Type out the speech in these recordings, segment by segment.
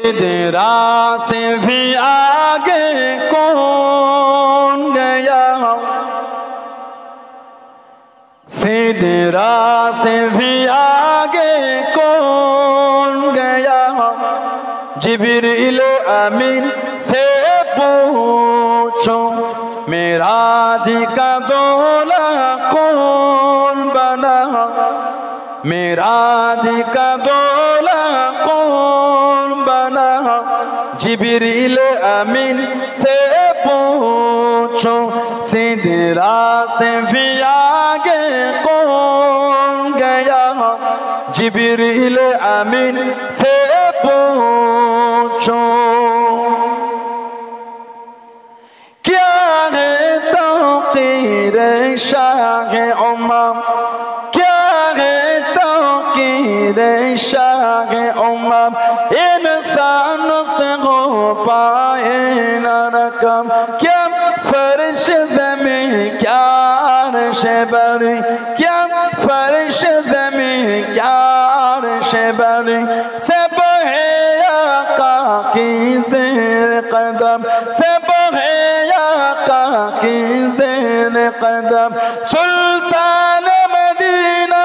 सिदरा से भी आगे कौन गया, सिदरा से भी आगे कौन गया, जिब्रील अमीन से पूछो मेराज का दूल्हा कौन बना, मेराज का दूल्हा कौन बना, जिब्रील अमीन से पूछो सिदरा से भी आगे कौन गया, जिब्रील अमीन से पूछो। क्या है तौकीर शाह उम्मम, क्या है तौकीर शाह उम्मम, इंसानों से हो पाए न रकम, क्या फर्श ज़मीं क्या अर्श बरी, क्या फर्श ज़मीं क्या अर्श बरी, सब है आका की ज़ेर कदम, सब है आका की ज़ेर कदम, सुल्तान मदीना,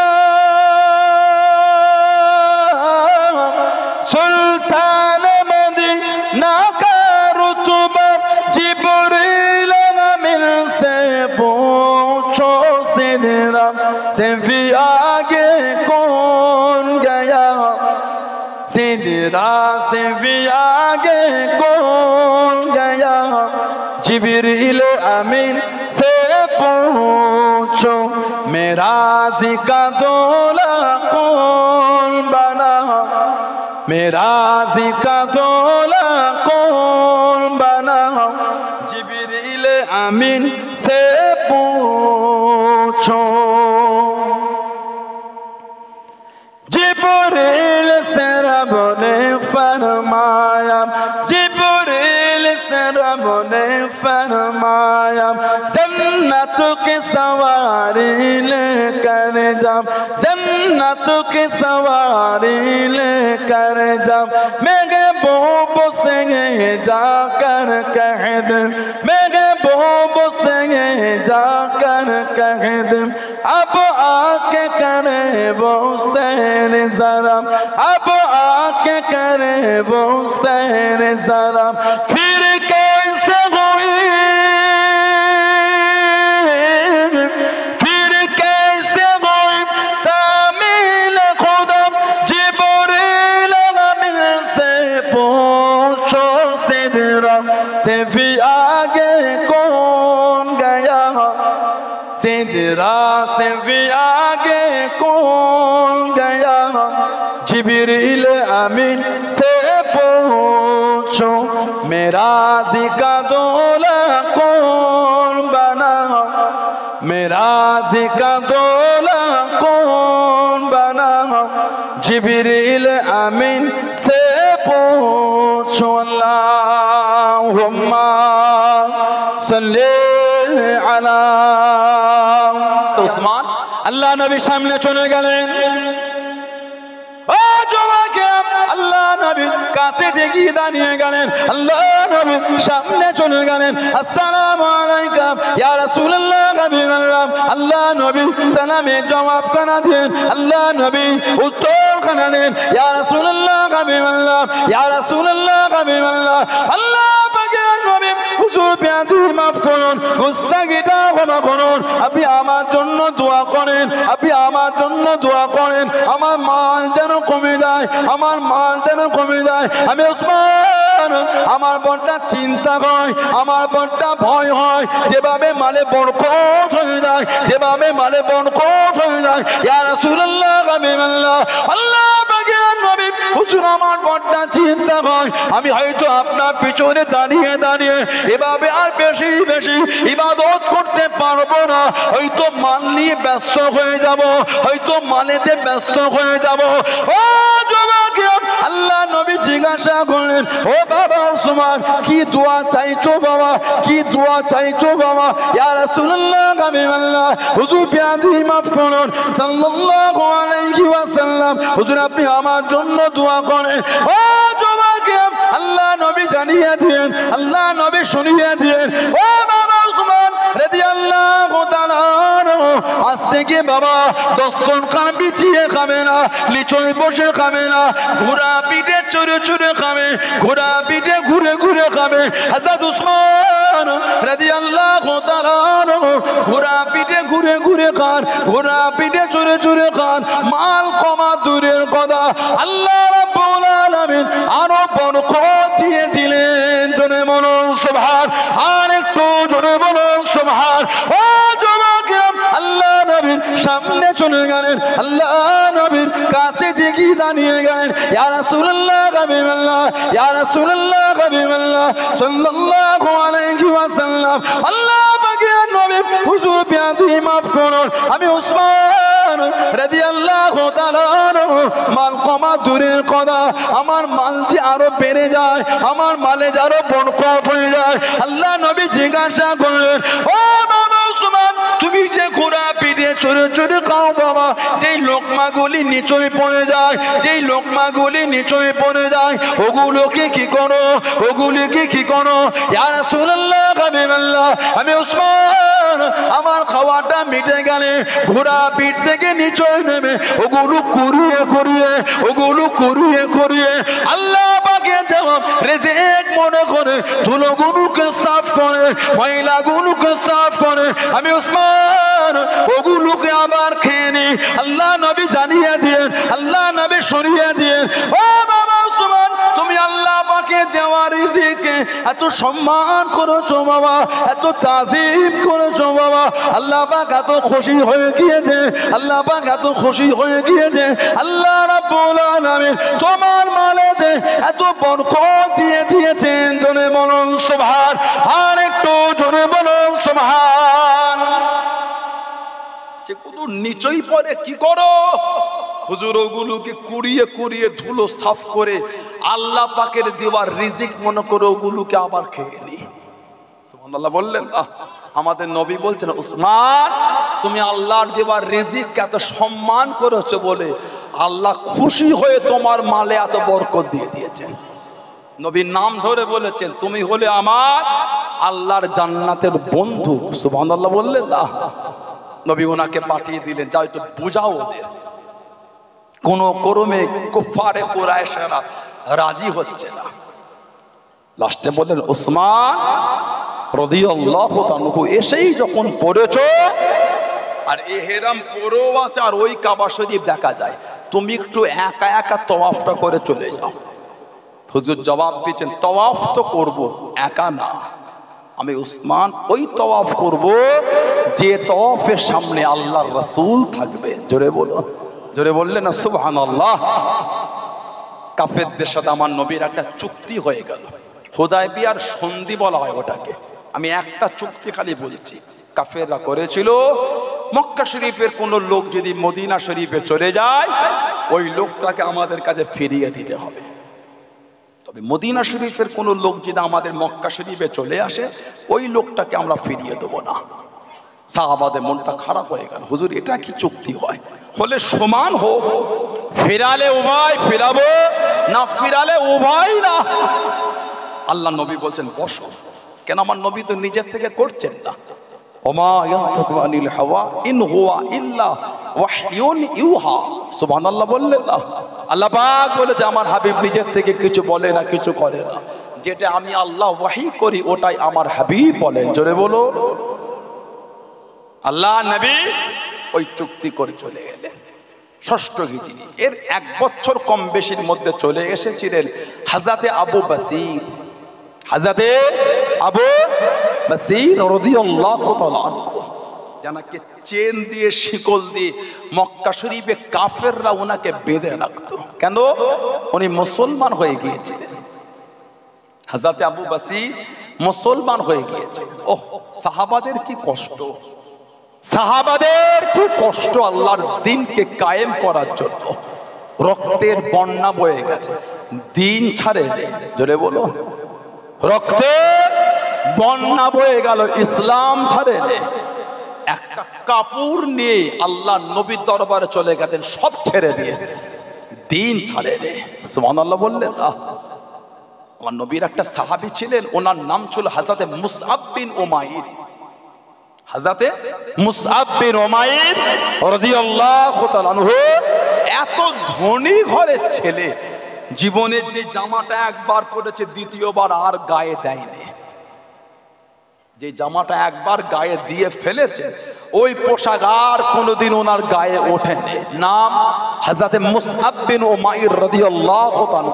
सुल्तान मदीना का रुतबा, जिब्रील अमीन से पूछो सिदरा से भी आगे कौन गया, सिदरा से भी आगे कौन गया, जिब्रील अमीन से पूछो मेराज का दूल्हा कौन बना, मेराज का दूल्हा कौन बना, जिब्रील अमीन से पूछो। जिब्रील से रब ने फरमाया, जिब्रील से रब ने फरमाया, जन्नत की सवारी लेकर जा, जन्नत की सवारी लेकर जा, महबूब से जाकर कह दे, महबूब से जाकर कह दे, अब आके करे वो सैर जरा, अब आके करे वो सैर जरा, फिर कैसे हुई, फिर कैसे हुई तामील खुदा, जिब्रील अमीन से पूछो सिदरा से भी आगे कौन गया, सिदरा से भी आगे कौन गया, जिब्रील अमीन से पूछो मेराज का दूल्हा कौन बना, मेराज का दूल्हा कौन बना, जिब्रील अमीन से पूछो। अल्लाहुम्मा सल्ली अला। तो उस्मान अल्लाह नबी सामने चले गए, আল্লাহ নবী কাছে দেখিয়ে দাঁড়িয়ে গেলেন, আল্লাহ নবী সামনে চলে গেলেন, আসসালামু আলাইকুম ইয়া রাসূলুল্লাহ, হাবিবাল্লাহ, আল্লাহ নবী সালামে জবাব খানা দেন, আল্লাহ নবী উত্তর খানা দেন, ইয়া রাসূলুল্লাহ, হাবিবাল্লাহ, ইয়া রাসূলুল্লাহ, হাবিবাল্লাহ, আল্লাহ পাকের নবী হুজুর বিয়াদি মাফ করুন, গুস্তাগিটা ক্ষমা করুন, আপনি আমার জন্য দোয়া করেন, আপনি আমার জন্য দোয়া করেন, আমার মাল যেন কমে যায়, আমার মাল যেন কমে যায়, আমি উসমান আমার বড়টা চিন্তা হয়, আমার বড়টা ভয় হয়, যেভাবে মালে বরকত হয়ে যায়, যেভাবে মালে বরকত হয়ে যায়, ইয়া রাসূলুল্লাহ, হাবিবাল্লাহ, আল্লাহ পাকের নবী হুজুর আমার বড়টা চিন্তা হয়, আমি হয়তো আপনার পিছনে দাঁড়িয়ে দাঁড়িয়ে এভাবে আর বেশি বেশি ইবাদত করতে পারবো না, হয়তো মাল নিয়ে ব্যস্ত হয়ে যাব, হয়তো মালেতে ব্যস্ত হয়ে যাব। ও যুবক, আল্লাহ নবী জিজ্ঞাসা করলেন, ও বাবা উসমান, কি দোয়া চাইছো বাবা, কি দোয়া চাইছো বাবা? ইয়া রাসূলুল্লাহ, হাবিবাল্লাহ, হুজুর বিয়াদি মাফ করুন, সাল্লাল্লাহু আলাইহি ওয়াসাল্লাম, হুজুর আপনি আমার জন্য দোয়া করেন। ও যুবক, জানিয়ে দিয়েন, আল্লাহ নবী শুনিয়ে দিয়েন। ও বাবা উসমান রাদিয়াল্লাহু তাআলা আজ থেকে বাবা দস্তরখান বিছিয়ে খাবে না, নিচয় বসে খাবে না, ঘোড়া পিঠে চড়ে চড়ে খাবে, ঘোড়া পিঠে ঘুরে ঘুরে খাবে। হযরত উসমান রাদিয়াল্লাহু তাআলা ঘোড়া পিঠে ঘুরে ঘুরে খান, ঘোড়া পিঠে চড়ে চড়ে খান। মাল কমা দূরের কথা, আল্লাহ রাব্বুল আলামিন আরো বরকত দিয়ে দিলেন। জোরে বলুন সুবহান, আর একটু জোরে বলুন সুবহান। ও যুবকেরা, আল্লাহ নবীর সামনে চলে গেলেন, আল্লাহ নবীর কাছে দেখি দাঁড়িয়ে গেলেন। ইয়া রাসূলুল্লাহ হাবিবাল্লাহ, ইয়া রাসূলুল্লাহ হাবিবাল্লাহ সাল্লাল্লাহু আলাইহি ওয়াসাল্লাম। আল্লাহ পাকের নবী, হুজুর বিয়াদি মাফ করুন, আমি উসমান রাদিয়াল্লাহু তাআলা মাল কমা দূরের কথা, আমার মাল যে আরো বেড়ে যায়, আমার মালে যে আরো বরকত হয়ে যায়। আল্লাহ নবী জিজ্ঞাসা করলেন, ও বাবা উসমান, তুমি যে ঘোড়া পিঠে চড়ে চড়ে খাও বাবা, যেই লোকমাগুলি নিচয় পড়ে যায়, যেই লোকমাগুলি নিচয় পড়ে যায়, ওগুলোকে কি করো, ওগুলিকে কি করো? ইয়া রাসূলুল্লাহ হাবিবাল্লাহ, আমি উসমান, আমার খাওয়াটা মিটে গেলে ঘোড়া পিঠ থেকে নিচয় নেমে ওগুলো কুড়িয়ে কুড়িয়ে, ওগুলো কুড়িয়ে কুড়িয়ে আল্লাহ পাকে দেওয়া রিজিক মনে করে ধুলোগুলোকে সাফ করে, ময়লাগুলোকে সাফ করে আমি উসমান ওগুলোকে আবার খেয়ে নিই। আল্লাহ নবী জানিয়ে দিয়ে, আল্লাহ নবী সরিয়ে দিয়ে, ও বাবা উসমান, তুমি আল্লাহ পাকে দেওয়া রিজিকে এত সম্মান করেছো বাবা, এত তাজিম করেছো বাবা, আল্লাহ পাক এত খুশি হয়ে গিয়েছে, আল্লাহ পাক এত খুশি হয়ে গিয়েছে। আল্লাহ রাব্বুল আলামিন তোমার মালেতে এত বরকত দিয়ে দিয়েছেন। জোরে বলুন সুবহান, আর একটু জোরে বলুন সুবহান। যে কত নিচই পড়ে কি করো? হুজুর ওগুলোকে কুড়িয়ে কুড়িয়ে ধুলো সাফ করে আল্লাহ পাকের দেওয়ার রিজিক মনে করে ওগুলোকে আবার খেয়ে নি। সুবহানাল্লাহ বললেন। আমাদের নবী বলছেন, উসমান, তুমি আল্লাহর দেওয়ার রিজিককে এত সম্মান করেছো বলে আল্লাহ খুশি হয়ে তোমার মালে এত বরকত দিয়ে দিয়েছেন। নবীর নাম ধরে বলেছেন, তুমি হলে আমার আল্লাহর জান্নাতের বন্ধু। সুবহানাল্লাহ বললেন না? নবী ওনাকে পাঠিয়ে দিলেন, যাও একটু বুঝাও ওদের। কোন করমে কুফারে কুরাইশরা রাজি হচ্ছে না। লাস্টে বললেন, উসমান রাদিয়াল্লাহু তাআলা এসেই যখন পড়েছো আর এহরাম পরো আছে আর ওই কাবা শরীফ দেখা যায়, তুমি একটু একা একা তওয়াফটা করে চলে যাও। হুজুর জবাব দিয়েছেন, তওয়াফ তো করব, একা না, আমি উসমান ওই তওয়াফ করব যে তওয়াফের সামনে আল্লাহর রাসূল থাকবে। জোরে বলো, জোরে বললেন না সুবহানাল্লাহ। কাফেরদের সাথে আমার নবীর একটা চুক্তি হয়ে গেল, হুদায়বিয়ার সন্ধি বলা হয় ওটাকে। আমি একটা চুক্তি খালি বলছি, কাফেররা করেছিল মক্কা শরীফের কোন লোক যদি মদিনা শরীফে চলে যায়, ওই লোকটাকে আমাদের কাছে ফিরিয়ে দিতে হবে। তবে মদিনা শরীফের কোন লোক যদি আমাদের মক্কা শরীফে চলে আসে, ওই লোকটাকে আমরা ফিরিয়ে দেবো না। সাহাবাদের মনটা খারাপ হয়ে গেল, হুজুর এটা কি চুক্তি হয়? হলে সমান হোক, ফিরালে উভয় ফিরাবো, না ফিরালে উভয় না। আল্লাহ নবী বলছেন, বসো। কেন? আমার নবী তো নিজের থেকে করছেন না। ওমা ইয়ানতাকু আনিল হাওয়া ইন হুয়া ইল্লা ওয়াহয়ুন ইউহা। সুবহানাল্লাহ বললেন না? আল্লাহ পাক বলেছে, আমার হাবিব নিজের থেকে কিছু বলে না, কিছু করে না। যেটা আমি আল্লাহ ওয়াহি করি ওটাই আমার হাবিব বলেন। জোরে বলো। আল্লাহ নবী ওই চুক্তি করে চলে গেলেন। ষষ্ঠ হিজরি এর 1 বছর কম বেশির মধ্যে চলে এসেছিলেন হযরতে আবু বসীর। হযরতে আবু বসীর রাদিয়াল্লাহু তাআলা আনহু, জানাকে চেন দিয়ে শিকল দিয়ে মক্কা শরীফে কাফেররা ওনাকে বেঁধে রাখতো। কেন? উনি মুসলমান হয়ে গিয়েছিলেন। হযরতে আবু বসীর মুসলমান হয়ে গিয়েছে। ওহ, সাহাবাদের কি কষ্ট, সাহাবাদের কি কষ্ট আল্লাহর দ্বীনকে কায়েম করার জন্য। রক্তের বন্যা বয়ে গেছে, দ্বীন ছাড়ে নেই। জোরে বলো, রক্তের বন্যা বয়ে গেল, ইসলাম ছাড়ে নেই। একটা কাপড় নিয়ে আল্লাহ নবীর দরবারে চলে গেছেন, সব ছেড়ে দিয়ে দ্বীন ছাড়ে নেই। সুবহানাল্লাহ বললেন। আমার নবীর একটা সাহাবী ছিলেন, ওনার নাম ছিল হযরত মুসআব বিন উমাইর। হযরত মুসআব বিন উমাইর রাদিয়াল্লাহু তাআলা আনহু এত ধনী ঘরের ছেলে, জীবনের যে জামাটা একবার পরেছে দ্বিতীয়বার আর গায়ে দেয়নি। যে জামাটা একবার গায়ে দিয়ে ফেলেছে ওই পোশাক আর কোনোদিন ওনার গায়ে ওঠেনি। নাম হযরত মুসআব বিন উমাইর রাদিয়াল্লাহু তাআলা,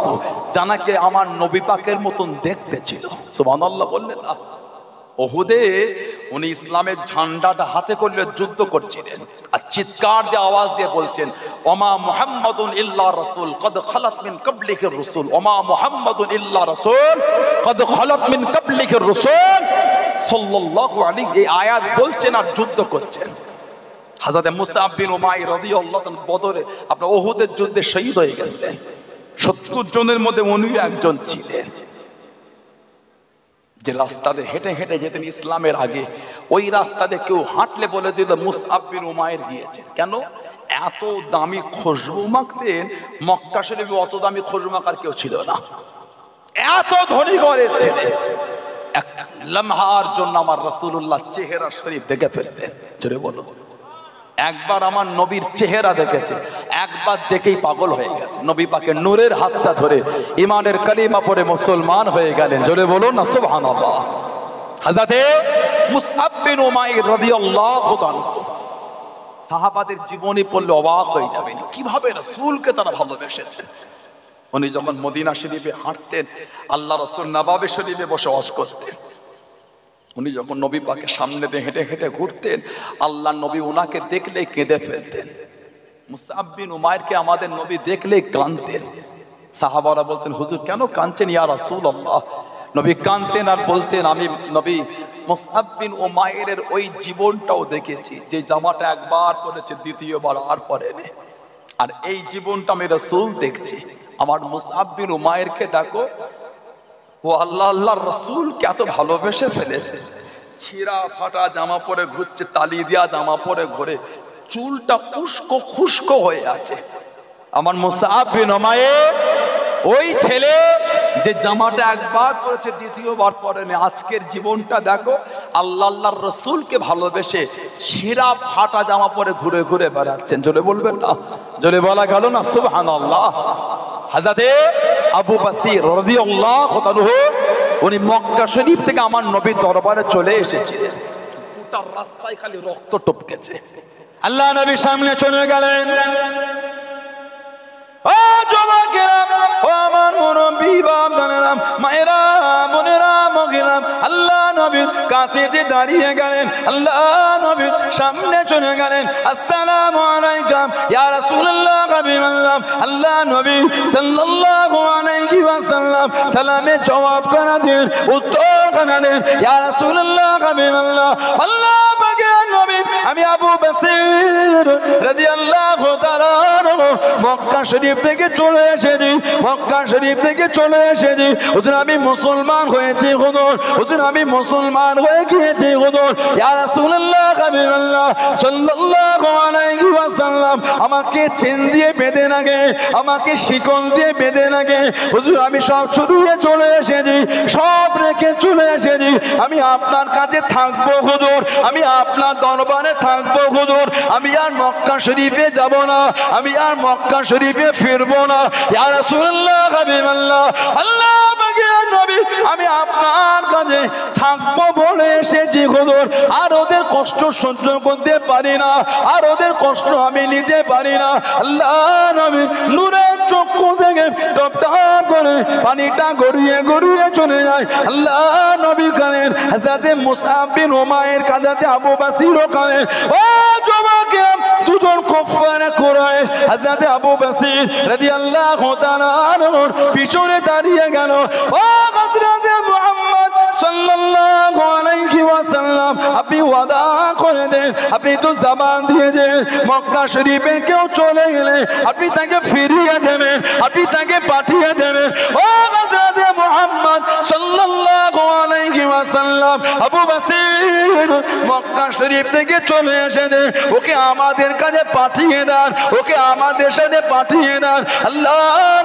জানাকে আমার নবী পাকের মতন দেখতে ছিল। সুবহানাল্লাহ বললেন না। ওহুদে উনি ইসলামের ঝান্ডাটা হাতে করে যুদ্ধ করছিলেন আর চিৎকার দিয়ে আওয়াজ দিয়ে বলছেন, ওমা মুহাম্মাদুন ইল্লা রাসূল কদ খালাত মিন ক্বাবলিহির রাসূল, ওমা মুহাম্মাদুন ইল্লা রাসূল কদ খালাত মিন ক্বাবলিহির রাসূল সাল্লাল্লাহু আলাইহি। এই আয়াত বলছেন আর যুদ্ধ করছেন। হযরত মুসআব বিন উমাইর রাদিয়াল্লাহু তাআলা বদরে আপনার ওহুদের যুদ্ধে শহীদ হয়ে গেছেন। 70 জনের মধ্যে উনিও একজন ছিলেন। যে রাস্তাতে হেঁটে হেঁটে যেতেন ইসলামের আগে, ওই রাস্তাতে কেউ হাঁটলে বলে দিল মুসআব বিন উমাইর গিয়েছে। কেন? এত দামি খুশবু মাখতেন, মক্কা শরীফে অত দামি খুশবু মাখার কেউ ছিল না। এত ধনী ঘরের ছেলে, এক লম্হার জন্য আমার রাসূলুল্লাহ চেহারা শরীফ দেখে ফেললেন। জোরে বলো। একবার আমার নবীর চেহারা দেখেছে, একবার দেখেই পাগল হয়ে গেছে। নবী পাকের নূরের হাতটা ধরে ঈমানের কালিমা পড়ে মুসলমান হয়ে গেলেন। জোরে বলো না সুবহানাল্লাহ। হযরত মুসআব বিন উমাইর রাদিয়াল্লাহু তাআলা, সাহাবাদের জীবনী পড়লে অবাক হয়ে যাবেন কিভাবে রাসূলকে তারা ভালোবেসেছেন। উনি যখন মদিনা শরীফে হাঁটতেন, আল্লাহ রাসূল নবাবে শরীফে বসে ওয়াজ করতেন। উনি যখন নবী পাকের সামনে দিয়ে হেঁটে হেঁটে ঘুরতেন, আল্লাহ নবী ওনাকে দেখলেই কেঁদে ফেলতেন। মুসআব বিন উমাইরকে আমাদের নবী দেখলেই কাঁদতেন। সাহাবারা বলতেন, হুজুর কেন কাঁদছেন ইয়া রাসূলুল্লাহ? নবী কাঁদতেন আর বলতেন, আমি নবী মুসআব বিন উমাইরের ওই জীবনটাও দেখেছি, যে জামাটা একবার পরেছে দ্বিতীয়বার আর পরেনি। আর এই জীবনটা আমি রাসূল দেখছি। আমার মুসআব বিন উমাইরকে দেখো, ও আল্লাহ আল্লাহর রাসূলকে এত ভালোবেসে ফেলেছে। ছিঁড়া ফাটা জামা পরে ঘুরছে, তালি দেওয়া জামা পরে ঘুরে, চুলটা উস্কো খুস্কো হয়ে আছে। আমার মুসআব বিন উমাইর ওই ছেলে যে জামাটা একবার পরেছে দ্বিতীয়বার পরেনি। আজকের জীবনটা দেখো, আল্লাহ আল্লাহর রাসূলকে ভালোবেসে ছিঁড়া ফাটা জামা পরে ঘুরে ঘুরে বেড়াচ্ছেন। জোরে বলবেন না? জোরে বলা গেল না সুবহানাল্লাহ। হযরত আবু বসির রাদিয়াল্লাহু তাআলা উনি মক্কা শরীফ থেকে আমার নবীর দরবারে চলে এসেছিলেন। গোটা রাস্তায় খালি রক্ত টপকেছে। আল্লাহ নবীর সামনে চলে গেলেন। ও যুবকেরা, ও আমার মুরব্বি বাপদানেরা, মায়েরা, বোনেরা, মহিলা, আল্লাহ নবীর কাছে দাঁড়িয়ে গেলেন। আল্লাহ নবীর সামনে চলে গেলেন। আসসালামু আলাইকুম ইয়া রাসূলুল্লাহ হাবিবাল্লাহ। আল্লাহ নবী সাল্লাল্লাহু আলাইহি ওয়াসাল্লাম সালামে জবাব করে দেন, উত্তর করে দেন, ইয়া রাসূলুল্লাহ হাবিবাল্লাহ। আল্লাহ পাকের নবী আমি আবু বসির রাদিয়াল্লাহু তাআলা মক্কা শরীফ থেকে চলে এসেছি, মক্কা শরীফ থেকে চলে এসেছি। হুজুর আমি মুসলমান হয়েছি হুজুর, হুজুর আমি মুসলমান হয়ে গিয়েছি হুজুর। ইয়া রাসূলুল্লাহ হাবিবাল্লাহ সাল্লাল্লাহু আলাইহি ওয়াসাল্লাম আমাকে চেন দিয়ে বেঁধে রাখে, আমাকে শিকল দিয়ে বেঁধে রাখে। হুজুর আমি সব ছুড়িয়ে চলে এসেছি, সব রেখে চলে এসেছি। আমি আপনার কাছে থাকবো হুজুর, আমি আপনার দরবারে থাকবো হুজুর। আমি আর মক্কা শরীফে যাব না, আমি আর মক্কা শরীফে ফিরবো না। ইয়া রাসূলুল্লাহ হাবিবাল্লাহ। আল্লাহ পাকের নবী আমি আপনার কাছে থাকবো বলে এসেছি হুজুর। আর ওদের কষ্ট সহ্য করতে পারি না, আর ওদের কষ্ট আমি নিতে পারি না। আল্লাহ নবী নূরের চক্ষু থেকে টপ টপ করে পানিটা গড়িয়ে গড়িয়ে চলে যায়। আল্লাহ নবী কানের হযরত মুসআব বিন উমাইর কাঁদাতে আবু বসির কানে। ও যুবকেরা, দুজন কুফারে কুরাইশ হযরত আবু বসির রাদিয়াল্লাহু তাআলা আনহুর পিছনে দাঁড়িয়ে গেল। ও হযরত মুহাম্মদ সাল্লাল্লাহু আলাইহি ওয়াসাল্লাম, আপনি ওয়াদা করে দেন, আপনি তো জবান দিয়েছেন মক্কা শরীফে কেউ চলে গেলে আপনি তাকে ফিরিয়ে দেবেন, আপনি তাকে পাঠিয়ে দেবেন। ও হযরত মুহাম্মদ সাল্লাল্লাহু আলাইহি ওয়াসাল্লাম, আবু বসির মক্কা শরীফ থেকে চলে এসেছে, ওকে আমাদের কাছে পাঠিয়ে দেন, ওকে আমাদের সাথে পাঠিয়ে দেন। আল্লাহ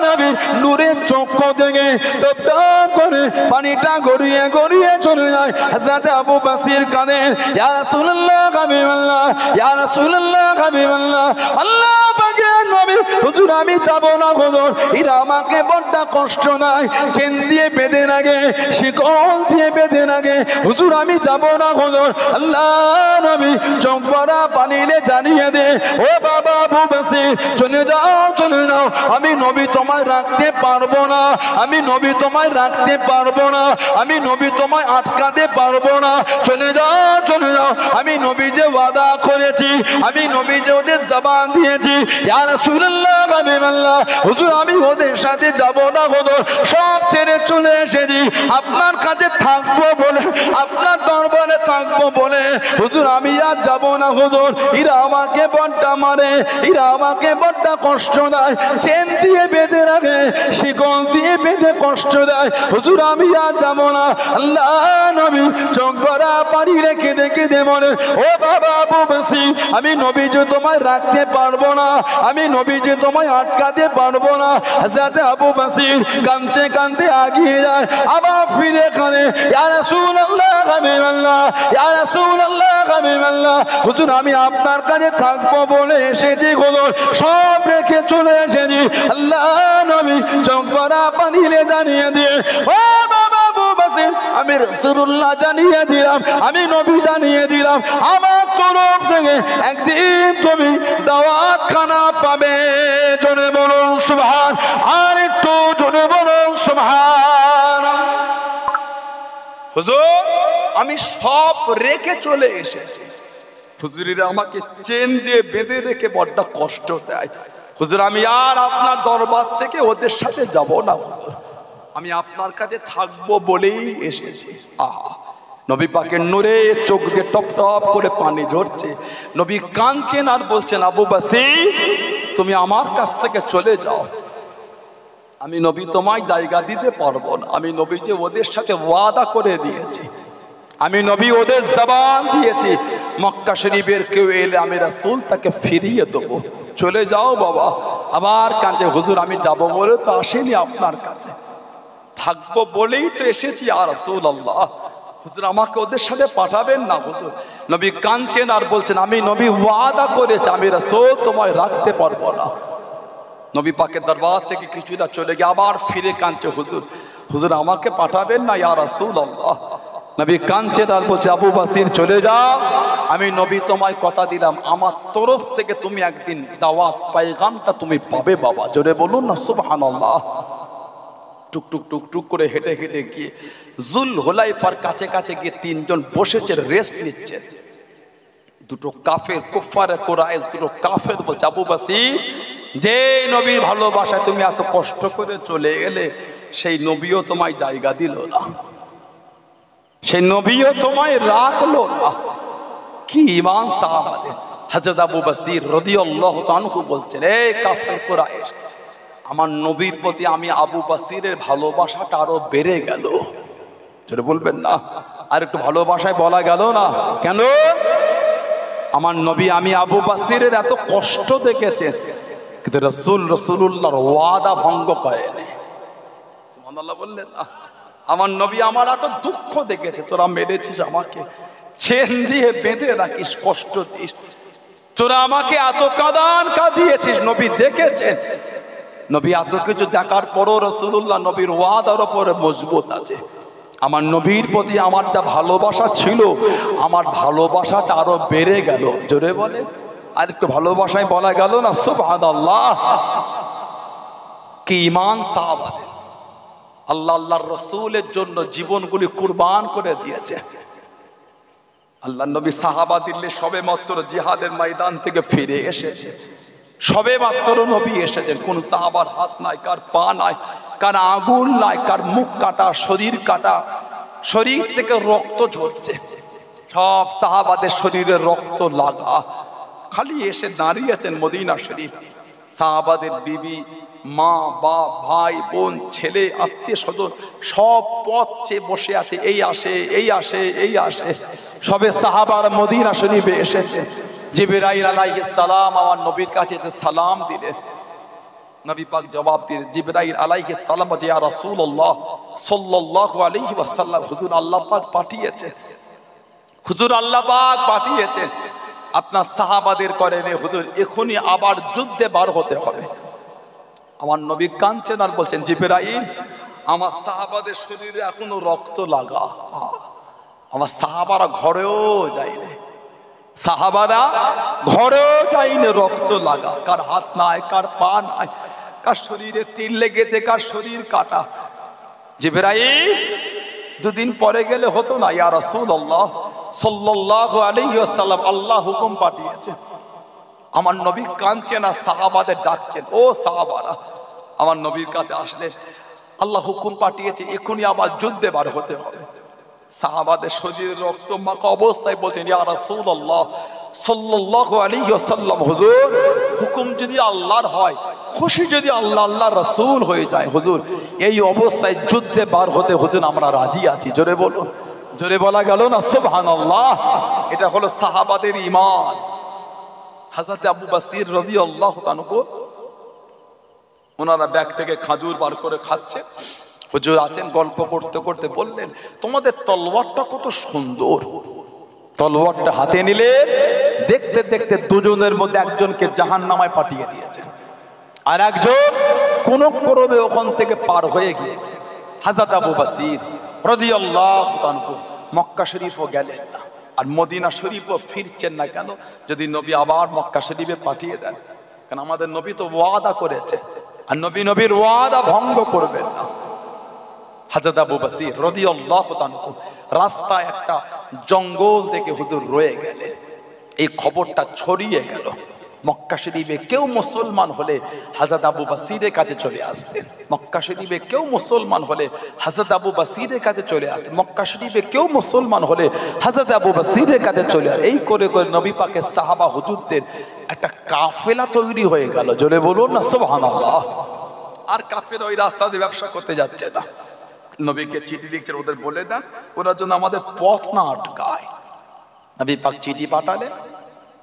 নবী নূরের চক্ষু থেকে টপ টপ করে পানিটা গড়িয়ে গড়িয়ে চলে যায়। হযরত আবু বসির কাঁদে, ইয়া রাসূলুল্লাহ হাবিবাল্লাহ, ইয়া রাসূলুল্লাহ হাবিবাল্লাহ, আল্লাহ পাকের নবী হুজুর আমি যাব না হুজুর, এরা আমাকে বড্ড কষ্ট দেয়, চেন দিয়ে বেঁধে রাখে, শিকল দিয়ে বেঁধে রাখে, হুজুর আমি যাব না হুজুর। আল্লাহ নবী চোখ ভরা পানিতে জানিয়ে দে, ও বাবা আবু বসির চলে যাও চলে যাও, আমি নবী তোমায় রাখতে পারবো না, আমি নবী তোমায় রাখতে পারবো না, আমি নবী তোমায় আটকাতে পারবো না, চলে যাও চলে যাও, আমি নবী যে ওয়াদা করেছি, আমি নবী যে ওদের জবান দিয়েছি, ইয়া রাসূলুল্লাহ হাবিবাল্লাহ হুজুর আমি ওদের সাথে যাব না হুজুর, সব ছেড়ে চলে এসেছি আপনার কাছে থাকবো বলে, আপনার দরবারে থাকবো বলে, হুজুর আমি আর যাব না হুজুর, এরা আমাকে বড্ড মারে, এরা আমাকে বড্ড কষ্ট দেয়, চেন দিয়ে বেঁধে রাখে, শিকল দিয়ে বেঁধে কষ্ট দেয়, হুজুর আমি আর যাব না। আল্লাহ নবী চোখ ভরা পানি রেখে দেখে দে বলে, ও বাবা আবু বসির আমি নবী যে তোমায় রাখতে পারবো না, আমি নবী যে তোমায় আটকাতে পারবো না। হযরত আবু বসির কাঁদতে কাঁদতে আগিয়ে যায়, আবার ফিরে কাঁদে, ইয়া রাসূলুল্লাহ হাবিবাল্লাহ, ইয়া রাসূলুল্লাহ হাবিবাল্লাহ হুজুর আমি আপনার কাছে থাকবো বলে এসেছি হুজুর, সব রেখে চলে এসেছি। আল্লাহ নবী চোখ ভরা পানি রে জানিয়ে দিয়ে, ও বাবা আবু বসির আমি রাসূলুল্লাহ জানিয়ে দিলাম, আমি নবী জানিয়ে দিলাম, আমার তরফ থেকে একদিন তুমি দাওয়াত খানা পাবে, জোরে বলুন সুবহান, আর একটু জোরে বলুন সুবহান। হুজুর আমি সব রেখে চলে এসেছি, হুজুরেরা আমাকে চেন দিয়ে বেঁধে রেখে বড্ড কষ্ট দেয়, হুজুর আমি আর আপনার দরবার থেকে ওদের সাথে যাব না হুজুর, আমি আপনার কাছে থাকবো বলেই এসেছি। আহা নবী পাকের নূরে চোখ দিয়ে টপ টপ করে পানি ঝরছে, নবী কাঁদছেন আর বলছেন আবু বসির তুমি আমার কাছ থেকে চলে যাও, আমি নবী তোমায় জায়গা দিতে পারবো না, আমি নবী যে ওদের সাথে ওয়াদা করে নিয়েছি, আমি নবী ওদের জবান দিয়েছি, মক্কা শরীফের কেউ এলে আমি রাসূল তাকে ফিরিয়ে দেবো, চলে যাও বাবা। আবার কাঁদে, হুজুর আমি যাব বলে তো আসিনি আপনার কাছে, থাকবো বলেই তো এসেছি ইয়া রাসূলুল্লাহ, হুজুর আমাকে ওদের সাথে পাঠাবেন না হুজুর। নবী কাঁদছেন আর বলছেন আমি নবী ওয়াদা করেছি, আমি রাসূল তোমায় রাখতে পারবো না। নবী পাকের দরবার থেকে কিছুটা চলে গিয়ে আবার ফিরে কাঁদছে, হুজুর হুজুর আমাকে পাঠাবেন না ইয়া রাসূলুল্লাহ। নবী কাঁদছে আর বলছে আবু বসির চলে যাও, আমি নবী তোমায় কথা দিলাম আমার তরফ থেকে তুমি একদিন দাওয়াত পায়গামটা তুমি পাবে বাবা, জোরে বলুন না সুবহানাল্লাহ। টুক টুক টুক টুক করে হেঁটে হেঁটে গিয়ে জুল হুলাইফার কাছে কাছে গিয়ে তিনজন বসেছে, রেস্ট নিচ্ছে, দুটো কাফের কুফারে কুরাইশ, দুটো কাফের বলছে আবু বসির যে নবীর ভালোবাসায় তুমি এত কষ্ট করে চলে গেলে, সেই নবীও তোমায় জায়গা দিল না, সেই নবীও তোমায় রাখলো না, কি ঈমান সাহাবাদের। হযরত আবু বসির রাদিয়াল্লাহু তাআলা বলছেন, এই কাফের কুরাইশ আমার নবীর প্রতি আমি আবু বসিরের ভালোবাসাটা আরো বেড়ে গেল, যেটা বলবেন না আর একটু ভালোবাসায় বলা গেল না কেন, আমার নবী আমি আবু বসিরের এত কষ্ট দেখেছেন কিন্তু রাসূলুল্লাহর ওয়াদা ভঙ্গ করেনি, সুবহানাল্লাহ বললেন না। আমার নবী আমার এত দুঃখ দেখেছে, তোরা মেরেছিস আমাকে, চেন দিয়ে বেঁধে রাখিস, কষ্ট দিস, তোরা আমাকে এত কাঁদিয়েছিস, নবী দেখেছেন। নবী এত কিছু দেখার পরও রাসূলুল্লাহ নবীর ওয়াদার উপরে মজবুত আছে। আমার নবীর প্রতি আমার যা ভালোবাসা ছিল, আমার ভালোবাসাটা আরো বেড়ে গেল, জোরে বলে আর একটু ভালোবাসায় বলা গেল না সুবহানাল্লাহ। কি ঈমান সাহাবাদের, আল্লাহ আল্লাহর রাসূলের জন্য জীবনগুলি কুরবান করে দিয়েছে। আল্লাহ নবী সাহাবা দিল্লি সবে মাত্র জিহাদের ময়দান থেকে ফিরে এসেছে, সবে মাত্র নবী এসেছেন, কোন সাহাবার হাত নাই, কার পা নাই, কার আগুন নাই, কার মুখ কাটা, শরীর কাটা, শরীর থেকে রক্ত ঝরছে, সব সাহাবাদের শরীরে রক্ত লাগা, খালি এসে দাঁড়িয়েছেন মদিনা শরীফ। সাহাবাদের বিবি মা বাপ ভাই বোন ছেলে আত্মীয় স্বজন সব পথ চেয়ে বসে আছে, এই আসে এই আসে এই আসে। সবে সাহাবার মদিনা শরীফে এসেছেন, জিবরাইল আলাইহিস সালাম আমার নবীর কাছে এসে সালাম দিলেন। নবী পাক জবাব দিলেন, জিবরাইল আলাইহিস সালাম বলে, ইয়া রাসূলুল্লাহ সাল্লাল্লাহু আলাইহি ওয়াসাল্লাম, হুজুর আল্লাহ পাক পাঠিয়েছেন, হুজুর আল্লাহ পাক পাঠিয়েছেন আপনার সাহাবাদের করেন হুজুর এখনই আবার যুদ্ধে বার হতে হবে। আমার নবী কাঁদছেন আর বলছেন, জিবরাইল আমার সাহাবাদের শরীরে এখনো রক্ত লাগা, আমার সাহাবারা ঘরেও যায়নি, সাহাবারা ঘরেও যায়নি, রক্ত লাগা, কার হাত নাই কার পা নাই, কার শরীরে তীর লেগেছে কার শরীর কাটা। জিবরাইল দুদিন পরে গেলে হতো না? ইয়া রাসূলুল্লাহ সাল্লাল্লাহু আলাইহি ওয়াসাল্লাম, আল্লাহ হুকুম পাঠিয়েছে। আমার নবী কাঁদছেন আর সাহাবাদের ডাকছেন, ও সাহাবারা আমার নবীর কাছে আসলে আল্লাহ হুকুম পাঠিয়েছে এখনই আবার যুদ্ধে বার হতে হবে। সাহাবাদের শরীরে রক্ত মাখা অবস্থায় বলছেন, ইয়া রাসূলুল্লাহ সাল্লাল্লাহু আলাইহি ওয়াসাল্লাম, হুজুর হুকুম যদি আল্লাহর হয়, খুশি যদি আল্লাহ আল্লাহর রাসূল হয়ে যায়, হুজুর এই অবস্থায় যুদ্ধে বার হতে হুজুর আমরা রাজি আছি। জোরে বলুন, জোরে বলা গেল না সুবহানাল্লাহ। এটা হলো সাহাবাদের ঈমান। হযরত আবু বসির রাদিয়াল্লাহু তাআলা ওনারা ব্যাগ থেকে খাজুর বার করে খাচ্ছে, হুজুর আছেন, গল্প করতে করতে বললেন, তোমাদের তলোয়ারটা কত সুন্দর। তলোয়ারটা হাতে নিলে দেখতে দেখতে দুজনের মধ্যে একজনকে জাহান্নামায় পাঠিয়ে দিয়েছে, আর একজন কোন ক্রমে ওখান থেকে পার হয়ে গিয়েছে। হযরত আবু বসির রাদিয়াল্লাহু তাআলা মক্কা শরীফও গেলেন না, আর মদিনা শরীফও ফিরছেন না। কেন? যদি নবী আবার মক্কা শরীফে পাঠিয়ে দেন, কারণ আমাদের নবী তো ওয়াদা করেছে, আর নবীর ওয়াদা ভঙ্গ করবেন না। হযরত আবু বসির রাদিয়াল্লাহু তাআলা রাস্তায় একটা জঙ্গল দেখে হুজুর রয়ে গেলেন। এই খবরটা ছড়িয়ে গেল মক্কা শরীফে। কেউ মুসলমান হলে হযরত আবু বসিরের কাছে চলে আসতেন। মক্কা শরীফে কেউ মুসলমান হলে হযরত আবু বসিরের কাছে চলে আসতেন। মক্কা শরীফে কেউ মুসলমান হলে হযরত আবু বসিরের কাছে চলে আসতেন। এই করে করে নবী পাকের সাহাবা হুজুরদের একটা কাফেলা তৈরি হয়ে গেল। জোরে বলুন না সুবহানাল্লাহ। আর কাফের ওই রাস্তা দিয়ে ব্যবসা করতে যাচ্ছে না। নবীকে চিঠি লিখছেন, ওদের বলে দেন ওরা যেন আমাদের পথ না আটকায়। নবী পাক চিঠি পাঠালেন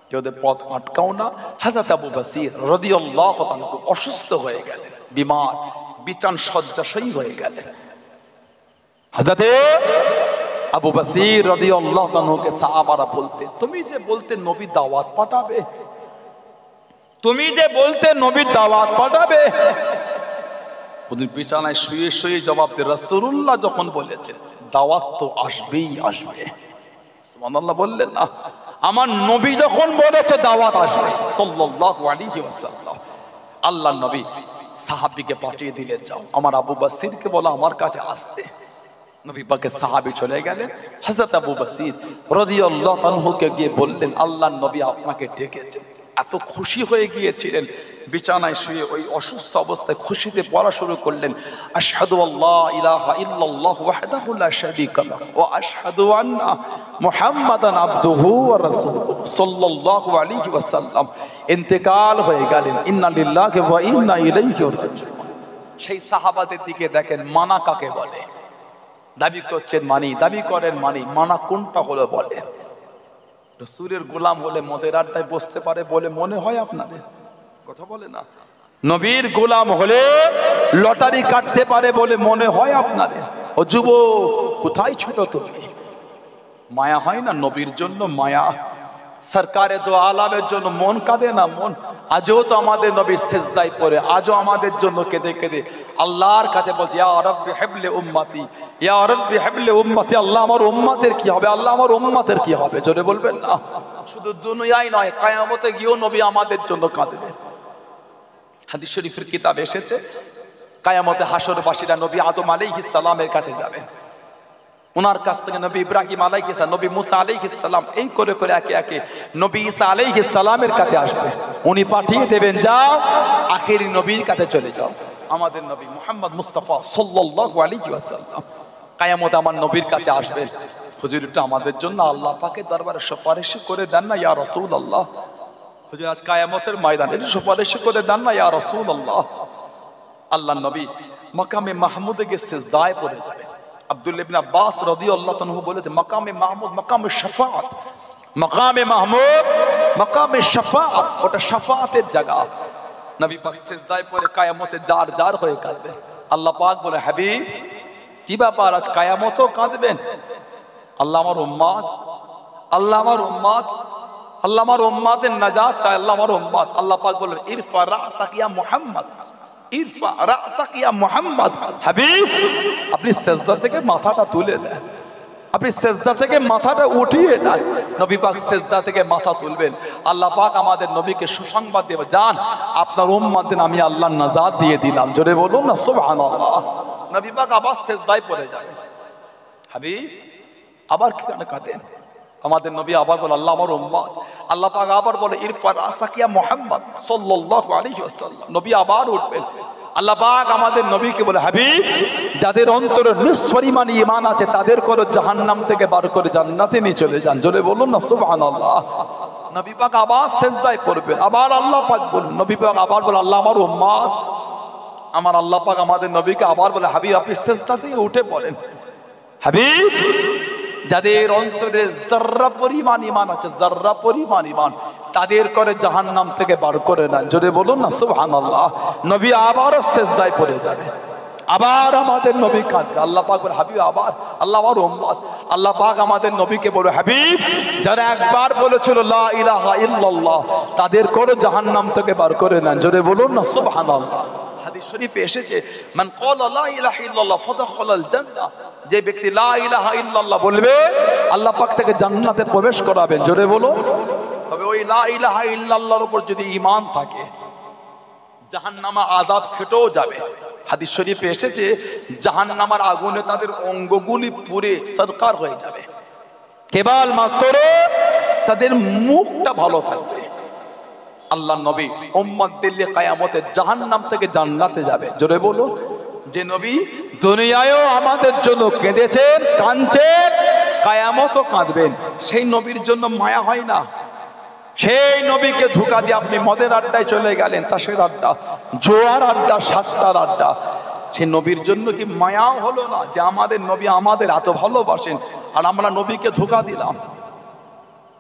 যে ওদের পথ আটকাও না। হযরত আবু বসির রাদিয়াল্লাহু তাআলা অসুস্থ হয়ে গেলেন, বিমার, বিছান শয্যাশায়ী হয়ে গেলেন। হযরত আবু বসির রাদিয়াল্লাহু তাআলাকে সাহাবারা বলতে, তুমি যে বলতে নবী দাওয়াত পাঠাবে, তুমি যে বলতে নবী দাওয়াত পাঠাবে, ওদের বিছানায় শুয়ে শুয়ে জবাব দিয়ে, রাসূলুল্লাহ যখন বলেছেন দাওয়াত তো আসবেই আসবে। সুবহানাল্লাহ বললেন না? আমার নবী যখন বলেছে দাওয়াত আসবে সাল্লাল্লাহু আলাইহি ওয়াসাল্লাম, আল্লাহর নবী সাহাবীকে পাঠিয়ে দিলেন, যাও আমার আবু বসিরকে বলো আমার কাছে আসতে। নবী পাকের সাহাবী চলে গেলেন। হযরত আবু বসির রাদিয়াল্লাহু তাআলাকে গিয়ে বললেন, আল্লাহর নবী আপনাকে ডেকেছেন। এত খুশি হয়ে গিয়েছিলেন, বিছানায় শুয়ে ওই অসুস্থ অবস্থায় খুশিতে পড়া শুরু করলেন, আশহাদু আল্লা ইলাহা ইল্লাল্লাহু ওয়াহদাহু লা শারীকা লাহু ওয়া আশহাদু আন্না মুহাম্মাদান আবদুহু ওয়া রাসূলুহু সাল্লাল্লাহু আলাইহি ওয়াসাল্লাম ইন্তেকাল হয়ে গেলেন। ইন্না লিল্লাহি ওয়া ইন্না ইলাইহি রাজিউন। সেই সাহাবাদের দিকে দেখেন, মানা কাকে বলে? দাবি করছেন মানি, দাবি করেন মানি, মানা কোনটা হলো বলে? রাসূলের গোলাম হলে মদের আড্ডায় বসতে পারে বলে মনে হয় আপনাদের? কথা বলে না। নবীর গোলাম হলে লটারি কাটতে পারে বলে মনে হয় আপনাদের? ও যুবক, কোথায় ছোট তুমি? মায়া হয় না নবীর জন্য? মায়া সরকারে দো আলামের জন্য মন কাঁদে না? মন আজও তো আমাদের নবী সিজদায় পড়ে, আজও আমাদের জন্য কেঁদে কেঁদে আল্লাহর কাছে বলছে, ইয়া রাব্বি হাবলি উম্মতি, ইয়া রাব্বি হাবলি উম্মতি। আল্লাহ আমার উম্মতের কি হবে? আল্লাহ আমার উম্মতের কি হবে? জোরে বলবেন না? শুধু দুনিয়ায় নয়, কিয়ামতে গিয়েও নবী আমাদের জন্য কাঁদবেন। হাদিস শরীফের কিতাব এসেছে, কিয়ামতে হাসরবাসীরা নবী আদম আলাইহিস সালামের কাছে যাবেন, ওনার কাছ থেকে নবী ইব্রাহিম আলাইহিস সালাম, নবী মুসা আলাইহিস সালাম, এই করে করে একে একে নবী ঈসা আলাইহিস সালামের কাছে আসবে। উনি পাঠিয়ে দেবেন, যাও আখেরি নবীর কাছে চলে যাও। আমাদের নবী মুহাম্মদ মুস্তাফা সাল্লাল্লাহু আলাইহি ওয়াসাল্লাম কিয়ামতে আমার নবীর কাছে আসবেন। হুজুর একটু আমাদের জন্য আল্লাহ পাকের দরবারে সুপারিশ করে দেন না ইয়া রাসূলুল্লাহ। হুজুর আজ কিয়ামতের ময়দানে সুপারিশ করে দেন না ইয়া রাসূলুল্লাহ। আল্লাহ নবী মাকামে মাহমুদে গিয়ে সিজদায় পড়ে যাবে। আব্দুল্লাহ ইবনে আব্বাস রাদিয়াল্লাহু তাআলা বলেছে মাকামে মাহমুদ মাকামে শাফাআত, মাকামে মাহমুদ মাকামে শাফাআত, ওটা শাফাআতের জায়গা। নবী পাক সিজদায় পড়ে কিয়ামতে জার জার হয়ে কাঁদবে। আল্লাহ পাক বলে হাবিব কি ব্যাপার আজ কিয়ামতেও কাঁদবেন? আল্লাহ আমার উম্মত, আল্লাহ আমার উম্মত, আল্লাহ আমার উম্মতের নাজাত চায়, আল্লাহ আমার উম্মত। আল্লাহ পাক বলেন ইরফা রাসাক ইয়া মুহাম্মদ, ইরফা রাসাক ইয়া মুহাম্মদ। হাবিব আপনি সিজদা থেকে মাথাটা তুলে দেন, আপনি সিজদা থেকে মাথাটা উঠিয়ে নেন। নবী পাক সিজদা থেকে মাথা তুলবেন। আল্লাহ পাক আমাদের নবীকে সুসংবাদ দেবে, জান আপনার উম্মতদের আমি আল্লাহর নাজাত দিয়ে দিলাম। জোরে বলুন না সুবহানাল্লাহ। নবী পাক আবার সিজদায় পড়ে যাবে। হাবিব আবার কেন কাঁদেন? আমাদের নবী আবার বলে আল্লাহ আমার উম্মত। আল্লাহ পাক আবার বলে ইরফা রাসাক ইয়া মুহাম্মদ সাল্লাল্লাহু আলাইহি ওয়াসাল্লাম। নবী আবার উঠবেন। আল্লাহ পাক আমাদের নবীকে বলে হাবিব যাদের অন্তরে নিঃপরিমাণ ঈমান আছে তাদের করে জাহান্নাম থেকে বার করে জান্নাতে নিয়ে চলে যান। জোরে বলুন না সুবহানাল্লাহ। নবী পাক আবার সিজদায় পড়বেন। আবার আল্লাহ পাক বলেন, নবী পাক আবার বলে আল্লাহ আমার উম্মত। আমার আল্লাহ পাক আমাদের নবীকে আবার বলে হাবিব আপনি সিজদা থেকে উঠে পড়েন। হাবিব যাদের অন্তরে যাররা পরিমাণ ঈমান আছে, যাররা পরিমাণ ঈমান, তাদের করে জাহান্নাম থেকে বার করে নেন। জোরে বলুন না সুবহানাল্লাহ। নবী আবারও সিজদায় পড়ে যাবে। আবার আমাদের নবী কাঁদবে। আল্লাহ পাক বলে হাবিব আবার আল্লাহ আমার উম্মত। আল্লাহ পাক আমাদের নবীকে বলে হাবিব যারা একবার বলেছিল লা ইলাহা ইল্লাল্লাহ তাদের করে জাহান্নাম থেকে বার করে নেন। জোরে বলুন না সুবহানাল্লাহ। হাদিস শরীফে এসেছে মান ক্বালা লা ইলাহা ইল্লাল্লাহ ফাদাখালাল জান্নাহ, যে ব্যক্তি লা ইলাহা ইল্লাল্লাহ বলবে আল্লাহ পাক তাকে জান্নাতে প্রবেশ করাবেন। জোরে বলুন। তবে ওই লা ইলাহা ইল্লাল্লাহর উপর যদি ঈমান থাকে জাহান্নামা আযাব খেটেও যাবে। হাদিস শরীফে এসেছে জাহান্নামার আগুনে তাদের অঙ্গগুলি পুড়ে সরকার হয়ে যাবে, কেবল মাত্র তাদের মুখটা ভালো থাকবে। আল্লাহ নবী উম্মতদের নিয়ে কিয়ামতে জাহান্নাম থেকে জান্নাতে যাবে। জোরে বলুন। যে নবী দুনিয়ায়ও আমাদের জন্য কেঁদেছেন কাঁদছেন কিয়ামতেও কাঁদবেন, সেই নবীর জন্য মায়া হয় না? সেই নবীকে ধোঁকা দিয়ে আপনি মদের আড্ডায় চলে গেলেন, তাসের আড্ডা, জোয়ার আড্ডা, সাতটার আড্ডা। সেই নবীর জন্য কি মায়াও হলো না যে আমাদের নবী আমাদের এত ভালোবাসেন আর আমরা নবীকে ধোঁকা দিলাম?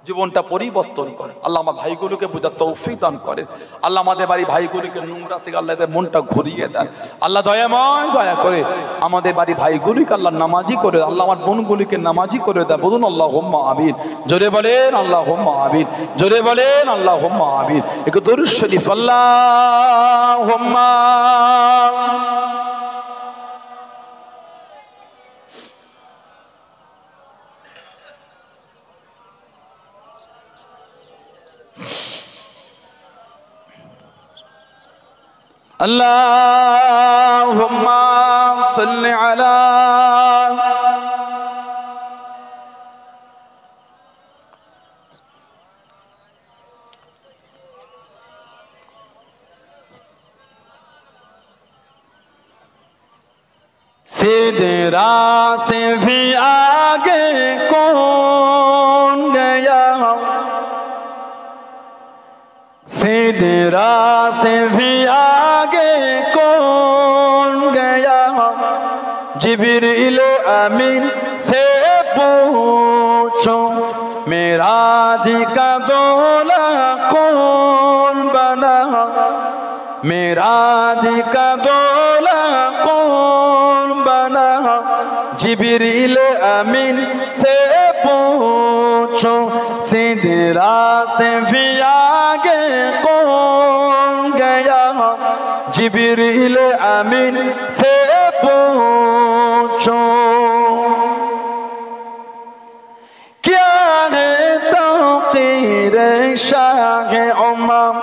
জীবনটা পরিবর্তন করে আল্লাহ আমার ভাইগুলোকে বোঝার তৌফিক দান করেন। আল্লাহ আমাদের বাড়ি ভাইগুলোকে নোংরা থেকে আল্লাহ মনটা ঘুরিয়ে দেন। আল্লাহ দয়াময় দয়া করে আমাদের বাড়ি ভাইগুলিকে আল্লাহ নামাজি করে, আল্লাহ আমার বোনগুলিকে নামাজি করে দেন। বলুন আল্লাহুম্মা আমিন। জোরে বলেন আল্লাহুম্মা আমিন। জোরে বলেন আল্লাহুম্মা আমিন। একটু দরুদ শরীফ আল্লাহুম্মা। আল্লাহুম্মা সাল্লি আলা सिदरा से भी आगे कौन गया, सिदरा से भी आगे कौन गया, जिब्रील अमीन से पूछो मेराज का दूल्हा कौन बना, मेराज का दूल्हा कौन बना, जिब्रील अमीन से पूछो सिदरा से भी आगे कौन गया, जिब्रील अमीन से पूछो। क्या है तौक़ीर शाह उम्मम,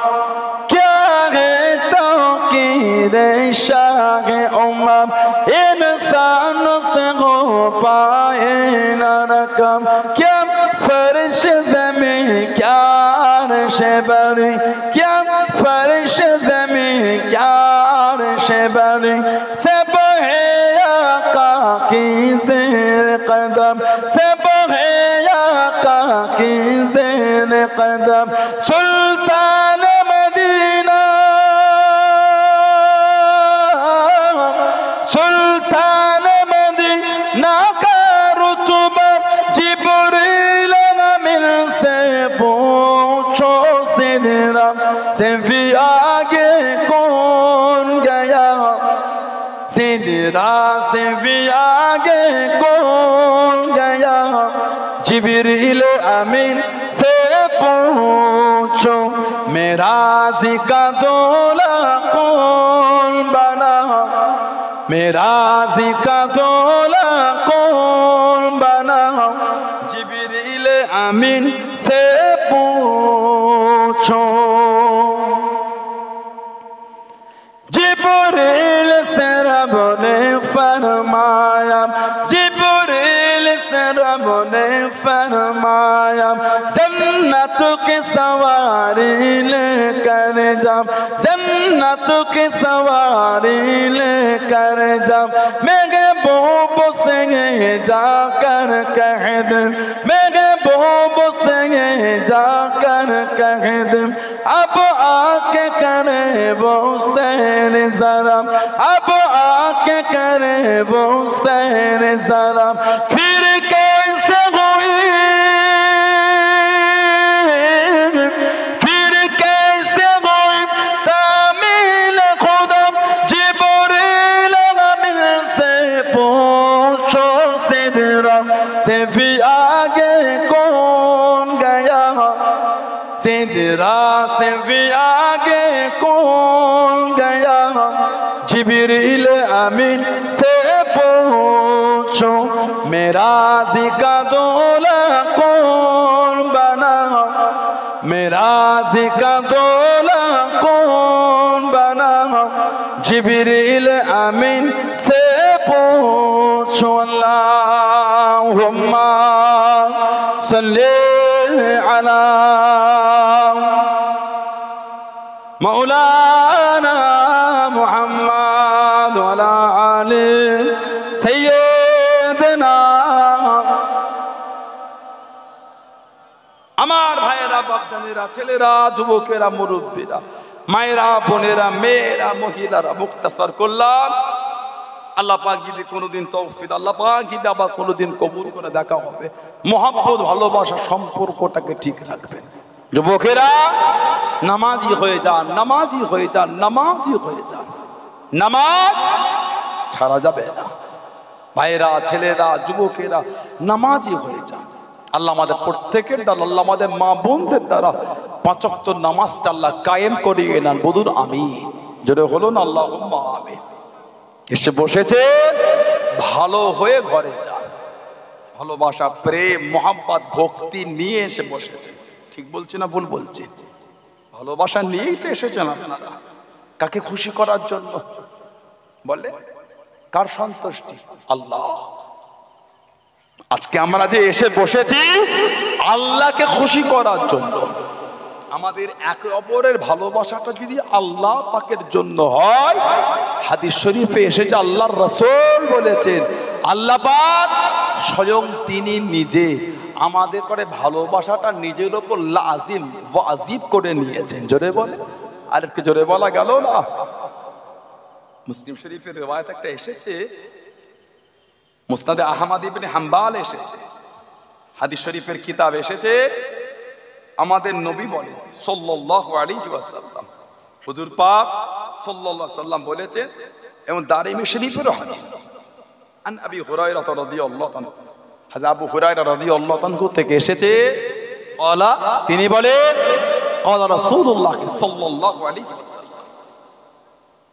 क्या है तौक़ीर शाह उम्मम, इंसान से हो पाए न रकम, क्या फर्श ज़मीं क्या अर्श बरी, क्या फर्श ज़मीं क्या अर्श बरी, सब है आका की ज़ेर कदम, सब है आका की ज़ेर कदम, सुल्तान मदीना से भी आगे कौन गया, सिदरा से भी आगे कौन गया, जिब्रील अमीन से पूछो मेरा ज़िका दौला कौन बना, मेरा ज़िका दौला कौन बना, जिब्रील अमीन से पूछो। जिब्रील से रब ने फरमाया, जिब्रील से रब ने फरमाया, जन्नत की सवारी लेकर जा, जन्नत की सवारी लेकर जा, मेरे बोब से जाकर कह दे, मेरे बोब से जाकर कह दे, अब आके करे वो सैर जरा, अब आके करे वो सैर जरा, फिर कैसे हुई, फिर कैसे हुई तामील खुदा, जिब्रील अमीन से पूछो सिदरा से भी आगे कौन गया, सिदरा से भी आगे कौन गया, जिब्रील अमीन से पूछो मेरा ज़िका दौला कौन बना, मेरा ज़िका दौला कौन बना, जिब्रील अमीन से पूछो। अल्लाहुम्मा सल्ली अला मौलाना मुहम्मद वाला आले सैयदना। আমার ভাইয়েরা, বাপজানেরা, ছেলেরা, যুবকেরা, মুরব্বীরা, মায়েরা, বোনেরা, মেয়েরা, মহিলারা, মুক্তাসার করলাম। আল্লাহ পাক যদি কোনোদিন তৌফিক, আল্লাহ পাক যদি আবার কোনোদিন কবুল করে দেখা হবে, মহব্বত ভালোবাসা সম্পর্কটাকে ঠিক রাখবেন। যুবকেরা নামাজি হয়ে যান, নামাজি হয়ে যান, নামাজি হয়ে যান, নামাজ ছাড়া যাবে না। ভাইয়েরা, ছেলেরা, যুবকেরা নামাজি হয়ে যান। আল্লাহ আমাদের প্রত্যেকের দ্বারা, আল্লাহ আমাদের মা বোনদের দ্বারা পাঁচ ওয়াক্ত নামাজটা আল্লাহ কায়েম করিয়ে নেন। বলুন আমিন। জোরে হলো না আল্লাহুম্মা আমিন। এসে বসেছে, ভালো হয়ে ঘরে যান। ভালোবাসা, প্রেম, মোহাব্বত, ভক্তি নিয়ে এসে বসেছে। ঠিক বলছি না ভুল বলছি? ভালোবাসা নিয়েই তো এসেছেন আপনারা। কাকে খুশি করার জন্য? বলে কার সন্তুষ্টি? আল্লাহ। আজকে আমরা যে এসে বসেছি আল্লাহকে খুশি করার জন্য। আমাদের একে অপরের ভালোবাসাটা যদি আল্লাহ পাকের জন্য হয়, হাদিস শরীফে এসেছে আল্লাহর রাসূল বলেছেন, আল্লাহ পাক স্বয়ং তিনি নিজে আমাদের করে ভালোবাসাটা নিজের উপর লাজিম ওয়াজিব করে নিয়েছেন। জোরে বলে, আর একটু জোরে বলা গেল না? মুসলিম শরীফের রিওয়ায়াত একটা এসেছে, মুসনাদে আহমদ ইবনে হাম্বাল এসেছে, হাদিস শরীফের কিতাব এসেছে। আমাদের নবী বলেন সাল্লাল্লাহু আলাইহি ওয়াসাল্লাম, হুজুর পাক সাল্লাল্লাহু আলাইহি ওয়াসাল্লাম বলেছেন, এবং দারিমি শরীফেরও হাদিস, আন আবি হুরায়রা রাদিয়াল্লাহু আনহু, হযরত আবু হুরায়রা রাদিয়াল্লাহু আনহু থেকে এসেছে, ক্বালা, তিনি বলেন, ক্বালা রাসূলুল্লাহ সাল্লাল্লাহু আলাইহি ওয়াসাল্লাম,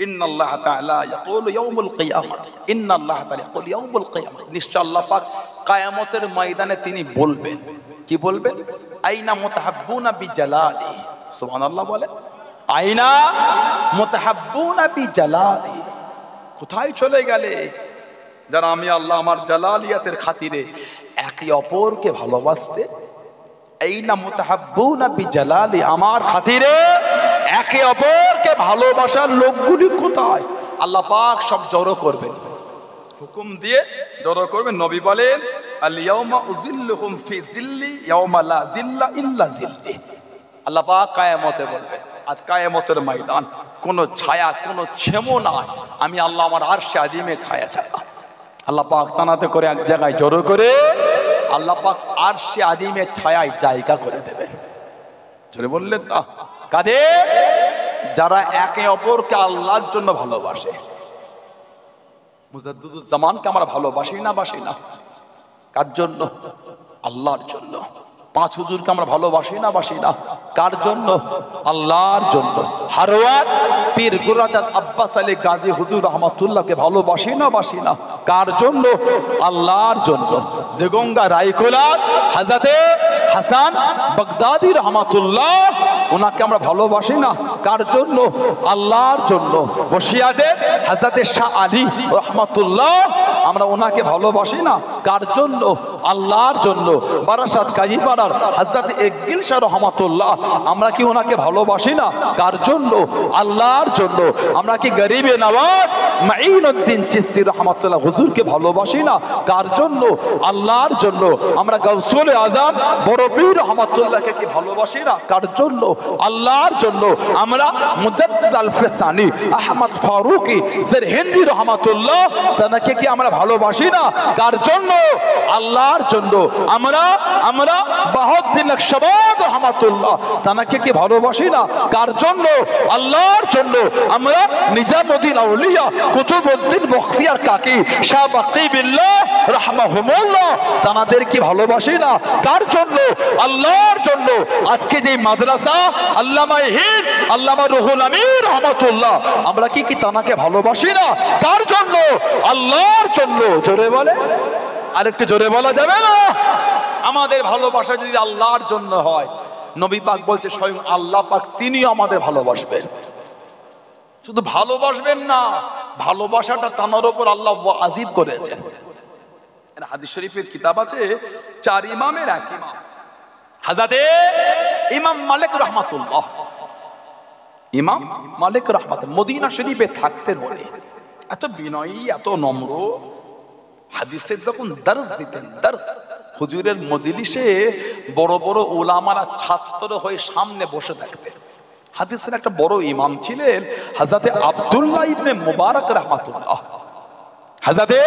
ইন্নাল্লাহ তাআলা ইয়াকুলু ইয়াউমুল কিয়ামাত, ইন্নাল্লাহ তাআলা ইয়াকুলু ইয়াউমুল কিয়ামাত, নিশ্চয় আল্লাহ পাক কিয়ামতের ময়দানে তিনি বলবেন। কি বলবেন? আইনা মুতাহাব্বুনা বিজালালি। সুবহানাল্লাহ বলে, আইনা মুতাহাব্বুনা বিজালালি, কোথায় চলে গেলে যারা আমি আল্লাহ আমার জালালিয়াতের খাতিরে একে অপরকে ভালোবাসতে? আইনা মুতাহাব্বুনা বিজালালি, আমার খাতিরে একে অপরকে ভালোবাসার লোকগুলি কোথায়? আল্লাহ পাক সব জড়ো করবেন, হুকুম দিয়ে জড়ো করবেন। নবী বলেন, আল ইয়াউমা উযিল্লুহুম ফি যিল্লি ইয়াউমা লা যিল্লা ইল্লা যিল্লি। আল্লাহ পাক কিয়ামতে বলবেন, আজ কিয়ামতের ময়দান, কোনো ছায়া, কোনো ছেমো নাই, আমি আল্লাহ আমার আরশে আজিমের ছায়া ছায়া। আল্লাহ পাক তানাতে করে এক জায়গায় জড়ো করে আল্লাহ পাক আরশে আজিমের ছায়ায় জায়গা করে দেবেন। জোরে বললেন না? কাদের? যারা একে অপরকে আল্লাহর জন্য ভালোবাসে। মুজাদ্দিদুজ্জামানকে আমরা ভালোবাসি না বাসি না? কার জন্য? আল্লাহর জন্য। পাঁচ হুজুরকে আমরা ভালোবাসি না বাসি না? কার জন্য? আল্লাহর জন্য। হারওয়ার পীর গুরাজাত আব্বাস আলী গাজী হুজুর রহমাতুল্লাহকে ভালোবাসি না বাসি না? কার জন্য? আল্লাহর জন্য। দেগঙ্গা রায়খোলার হযরতে হাসান বাগদাদি রহমাতুল্লাহ, ওনাকে আমরা ভালোবাসি না? কার জন্য? আল্লাহর জন্য। বসিয়াতে হযরতে শাহ আলী রহমাতুল্লাহ, আমরা ওনাকে ভালোবাসি না? কার জন্য? আল্লাহর জন্য। বারাসাত কাজীপাড়ার হযরতে একদিল শাহ রহমাতুল্লাহ, আমরা কি ওনাকে ভালোবাসি না? কার জন্য? আল্লাহর জন্য। আমরা কি গরিবে নওয়াজ মাঈনউদ্দিন চিশতি রহমাতুল্লাহ হুজুরকে ভালোবাসি না? কার জন্য? আল্লাহর জন্য। আমরা গাউসুল আজম বড় পীর রহমাতুল্লাহকে কি ভালোবাসি না? কার জন্য? আল্লাহর জন্য। আমরা মুজাদ্দিদ আল ফিসানি আহমদ ফারুকি সিরহিন্দি রহমাতুল্লাহ, তাকে কি আমরা ভালোবাসি না? কার জন্য? আল্লাহর জন্য। আমরা বাহাউদ্দিন নকশবন্দ রহমাতুল্লাহ, তাকে কি ভালোবাসি না? কার জন্য? আল্লাহর জন্য। আমরা নিজামুদ্দিন আউলিয়া কুতুবউদ্দিন বখতিয়ার কাকি শাহ বাকি বিল্লাহ রাহমাহুমুল্লাহ, তাদের কি ভালোবাসি না? কার জন্য? আল্লাহর জন্য। আজকে যে মাদ্রাসা আল্লামা হিন্দ আল্লামা রুহুল আমিন রহমাতুল্লাহ, আমরা কি তাকে ভালোবাসি না? কার জন্য? আল্লাহর জন্য। জোরে বলে, আরেকটু জোরে বলা যাবে না? আমাদের ভালোবাসা যদি আল্লাহর জন্য হয়, নবী পাক বলছে স্বয়ং আল্লাহ পাক তিনিও আমাদের ভালোবাসবেন। শুধু ভালোবাসবেন না, ভালোবাসাটা তার উপর আল্লাহ ওয়াজিব করেছেন। হাদিস শরীফের কিতাব আছে, চার ইমামের এক ইমাম হযরতে ইমাম মালিক রহমাতুল্লাহ, ইমাম মালিক রহমাতুল্লাহ মদিনা শরীফে থাকতেন। উনি এত বিনয়ী, এত নম্র, হাদিসের যখন দর্স দিতেন, দর্স হুজুরের মজলিসে বড় বড় উলামারা ছাত্র হয়ে সামনে বসে থাকতেন। হাদিসের একটা বড় ইমাম ছিলেন হযরতে আব্দুল্লাহ ইবনে মুবারক রহমাতুল্লাহ। হযরতে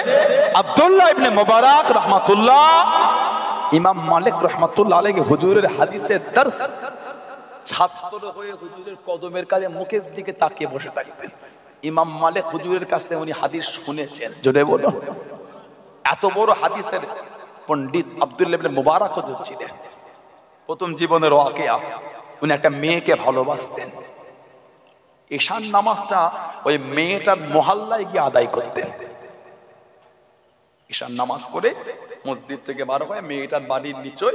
আব্দুল্লাহ ইবনে মুবারক রহমাতুল্লাহ, ইমাম মালিক রহমাতুল্লাহ আলাইহি হুজুরের হাদিসের দর্স ছাত্র হয়ে হুজুরের কদমের কাছে মুখের দিকে তাকিয়ে বসে থাকতেন। ইমাম মালিক হুজুরের কাছ থেকে উনি হাদিস শুনেছেন। জোরে বলুন। এত বড় হাদিসের পণ্ডিত আব্দুল্লাহ ইবনে মুবারক হুজুর ছিলেন। প্রথম জীবনের ওয়াকিয়া, উনি একটা মেয়েকে ভালোবাসতেন। ঈশান নামাজটা ওই মেয়েটার মহল্লায় গিয়ে আদায় করতেন। ঈশান নামাজ পড়ে মসজিদ থেকে বার হয়ে মেয়েটার বাড়ির নিচে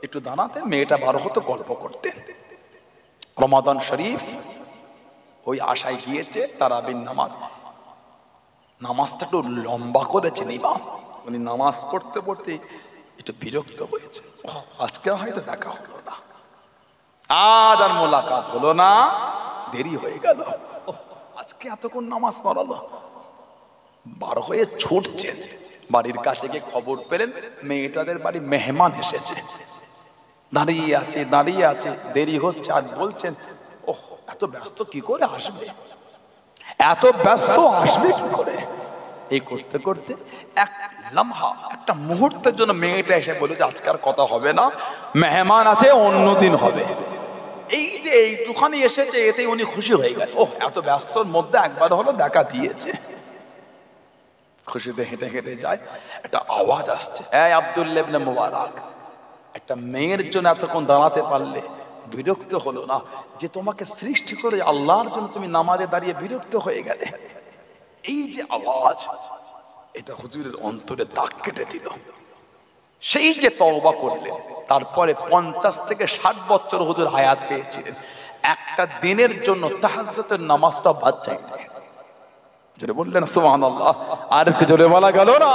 একটু দাঁড়াতেন, মেয়েটা বার হতো, গল্প করতেন। রমাদান শরীফ ওই আশায় গিয়েছে তারাবির নামাজটা একটু লম্বা করেছেন ইমাম। উনি নামাজ পড়তে পড়তে একটু বিরক্ত হয়েছে, আজকে হয়তো দেখা হলো না, আজ আর মোলাকাত হলো না, দেরি হয়ে গেল, আজকে এতক্ষণ নামাজ পড়ালো। বার হয়ে ছুটছেন, বাড়ির কাছে গিয়ে খবর পেলেন মেয়েটাদের বাড়ি মেহমান এসেছে, দাঁড়িয়ে আছে, দেরি হচ্ছে। আজ বলছেন, ওহ এত ব্যস্ত কি করে আসবে, এত ব্যস্ত আসবে কি করে? এই করতে করতে এক লম্হা, একটা মুহূর্তের জন্য মেয়েটা এসে বলে যে আজকাল কথা হবে না, মেহমান আছে, অন্যদিন হবে। এই যে এইটুখানি এসেছে, এতেই উনি খুশি হয়ে গেল। ওহ এত ব্যস্তর মধ্যে একবার হলো দেখা দিয়েছে। খুশিতে হেঁটে হেঁটে যায়, একটা আওয়াজ আসছে, এই আব্দুল্লাহ ইবনে মুবারক, একটা মেয়ের জন্য এতক্ষণ দাঁড়াতে পারলে বিরক্ত হলো না? যে তোমাকে সৃষ্টি করে আল্লাহর জন্য তুমি নামাজে দাঁড়িয়ে বিরক্ত হয়ে গেলে। এই যে আওয়াজ, এটা হুজুরের অন্তরে দাগ কেটে দিল। সেই যে তওবা করলেন, তারপরে 50 থেকে 60 বছর হুজুর হায়াত পেয়েছিলেন। একটা দিনের জন্য তাহাজ্জুদের নামাজটা বাদ যায়নি। জোরে বললেন সুবহানাল্লাহ। আর কি জোরে বলা গেল না?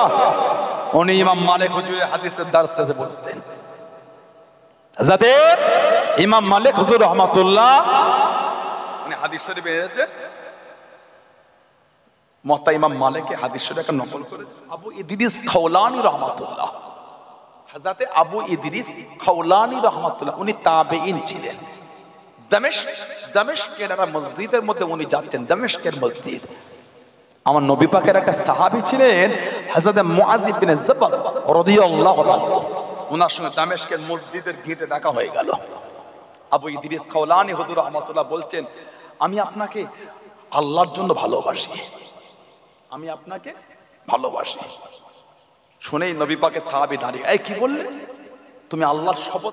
উনি ইমাম মালিক হুজুরের হাদিসের দার্সে বসতেন। যাতে ইমাম মালিক হুজুর রহমাতুল্লাহ উনি হাদিস শরীফে এনেছেন, মুওয়াত্তা ইমাম মালিক হাদিস শরীফ একটা নকল করে আবু ইদ্রিস খাওলানি রহমাতুল্লাহ, হযরতে আবু ইদ্রিস খাওলানি রহমাতুল্লাহ, উনি তাবেঈন ছিলেন। দামেস্কের একটা মসজিদের মধ্যে উনি যাচ্ছেন, দামেস্কের মসজিদ। আমার নবী পাকের একটা সাহাবী ছিলেন হযরত মুআজ ইবনে জাবাল রাদিয়াল্লাহু তাআলা, ওনার সঙ্গে দামেস্কের মসজিদের গেটে দেখা হয়ে গেল। আবু ইদ্রিস খাওলানি হুজুর রহমাতুল্লাহ বলছেন, আমি আপনাকে আল্লাহর জন্য ভালোবাসি, আমি আপনাকে ভালোবাসি। শুনেই নবী পাকের সাহাবী দাঁড়িয়ে, এই কি বললে? তুমি আল্লাহর শপথ